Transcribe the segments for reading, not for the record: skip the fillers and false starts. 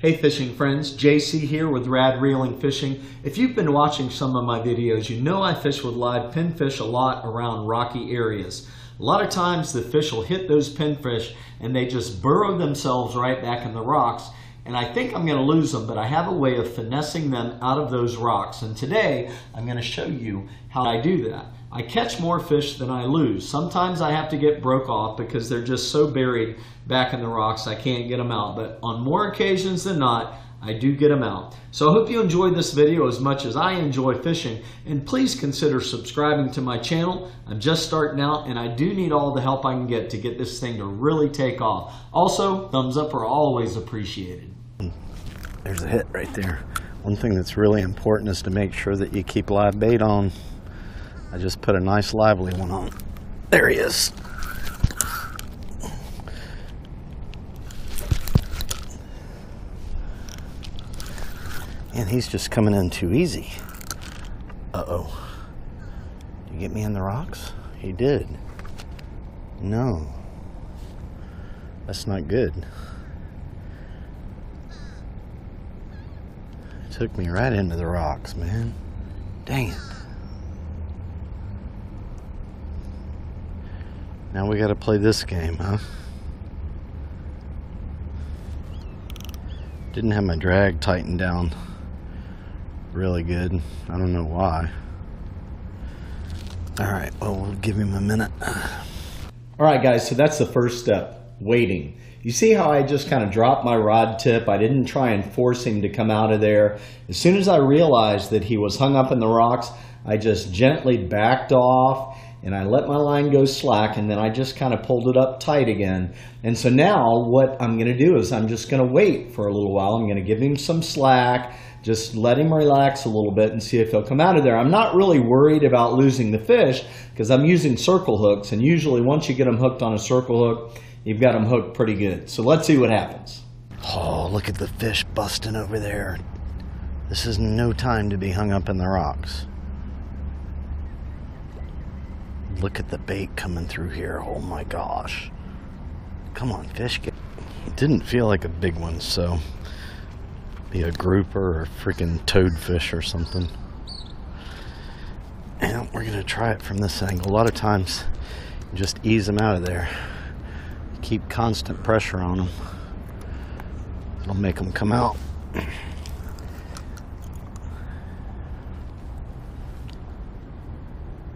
Hey fishing friends, JC here with Rad Reeling Fishing. If you've been watching some of my videos, you know I fish with live pinfish a lot around rocky areas. A lot of times the fish will hit those pinfish and they just burrow themselves right back in the rocks, and I think I'm going to lose them, but I have a way of finessing them out of those rocks, and today I'm going to show you how I do that. I catch more fish than I lose. Sometimes I have to get broke off because they're just so buried back in the rocks I can't get them out, but on more occasions than not, I do get them out. So I hope you enjoyed this video as much as I enjoy fishing, and please consider subscribing to my channel. I'm just starting out and I do need all the help I can get to get this thing to really take off. Also, thumbs up are always appreciated. There's a hit right there. One thing that's really important is to make sure that you keep live bait on. I just put a nice lively one on. There he is. And he's just coming in too easy. Uh-oh. Did you get me in the rocks? He did. No. That's not good. It took me right into the rocks, man. Dang it. Now we gotta play this game, huh? Didn't have my drag tightened down really good. I don't know why. Alright, well, we'll give him a minute. Alright guys, so that's the first step, waiting. You see how I just kind of dropped my rod tip? I didn't try and force him to come out of there. As soon as I realized that he was hung up in the rocks, I just gently backed off and I let my line go slack, and then I just kind of pulled it up tight again. And so now what I'm going to do is I'm just going to wait for a little while. I'm going to give him some slack, just let him relax a little bit and see if he'll come out of there. I'm not really worried about losing the fish because I'm using circle hooks, and usually once you get them hooked on a circle hook, you've got them hooked pretty good. So let's see what happens. Oh, look at the fish busting over there. This is no time to be hung up in the rocks. Look at the bait coming through here. Oh my gosh. Come on, fish. It didn't feel like a big one, so be a grouper or a freaking toadfish or something. And we're going to try it from this angle. A lot of times, you just ease them out of there. Keep constant pressure on them. It'll make them come out.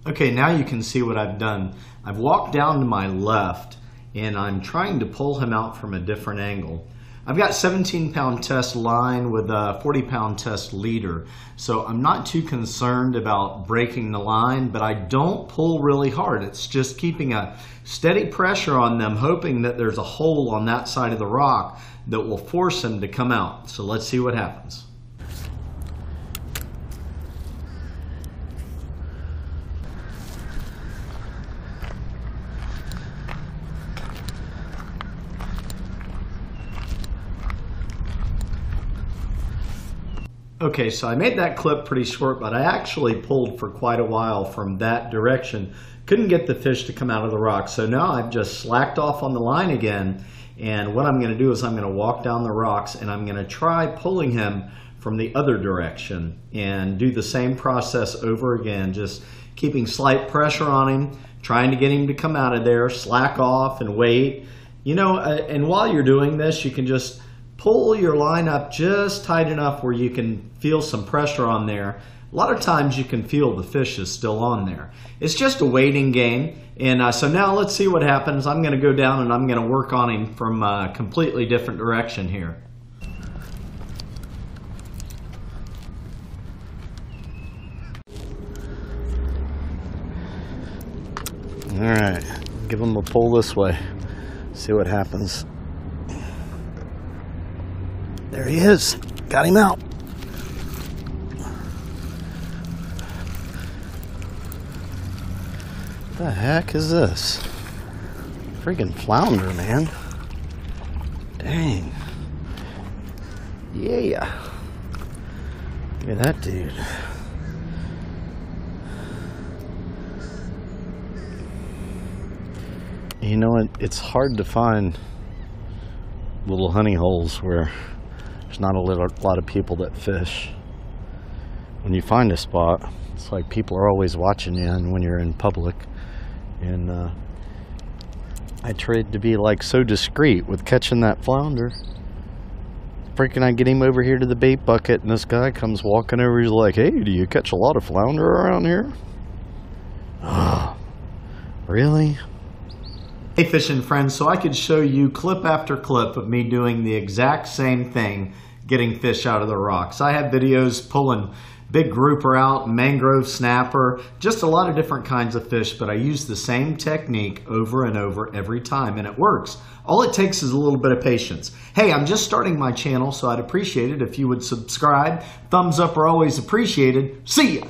Okay, now you can see what I've done. I've walked down to my left and I'm trying to pull him out from a different angle. I've got 17-pound test line with a 40-pound test leader, so I'm not too concerned about breaking the line, but I don't pull really hard. It's just keeping a steady pressure on them, hoping that there's a hole on that side of the rock that will force him to come out. So let's see what happens. Okay, so I made that clip pretty short, but I actually pulled for quite a while from that direction. Couldn't get the fish to come out of the rock, so now I've just slacked off on the line again, and what I'm going to do is I'm going to walk down the rocks and I'm going to try pulling him from the other direction and do the same process over again, just keeping slight pressure on him, trying to get him to come out of there, slack off and wait. You know, and while you're doing this, you can just pull your line up just tight enough where you can feel some pressure on there. A lot of times you can feel the fish is still on there. It's just a waiting game. And so now let's see what happens. I'm going to go down and I'm going to work on him from a completely different direction here. All right, give him a pull this way. See what happens. There he is. Got him out. What the heck is this? Freaking flounder, man. Dang. Yeah. Look at that dude. You know what? It's hard to find little honey holes where there's there's not a lot of people that fish. When you find a spot, it's like people are always watching you, and when you're in public. And I tried to be like so discreet with catching that flounder. Freaking I get him over here to the bait bucket, and this guy comes walking over. He's like, "Hey, do you catch a lot of flounder around here?" Oh, really? Hey fishing friends, so I could show you clip after clip of me doing the exact same thing, getting fish out of the rocks. I have videos pulling big grouper out, mangrove, snapper, just a lot of different kinds of fish, but I use the same technique over and over every time, and it works. All it takes is a little bit of patience. Hey, I'm just starting my channel, so I'd appreciate it if you would subscribe. Thumbs up are always appreciated. See ya!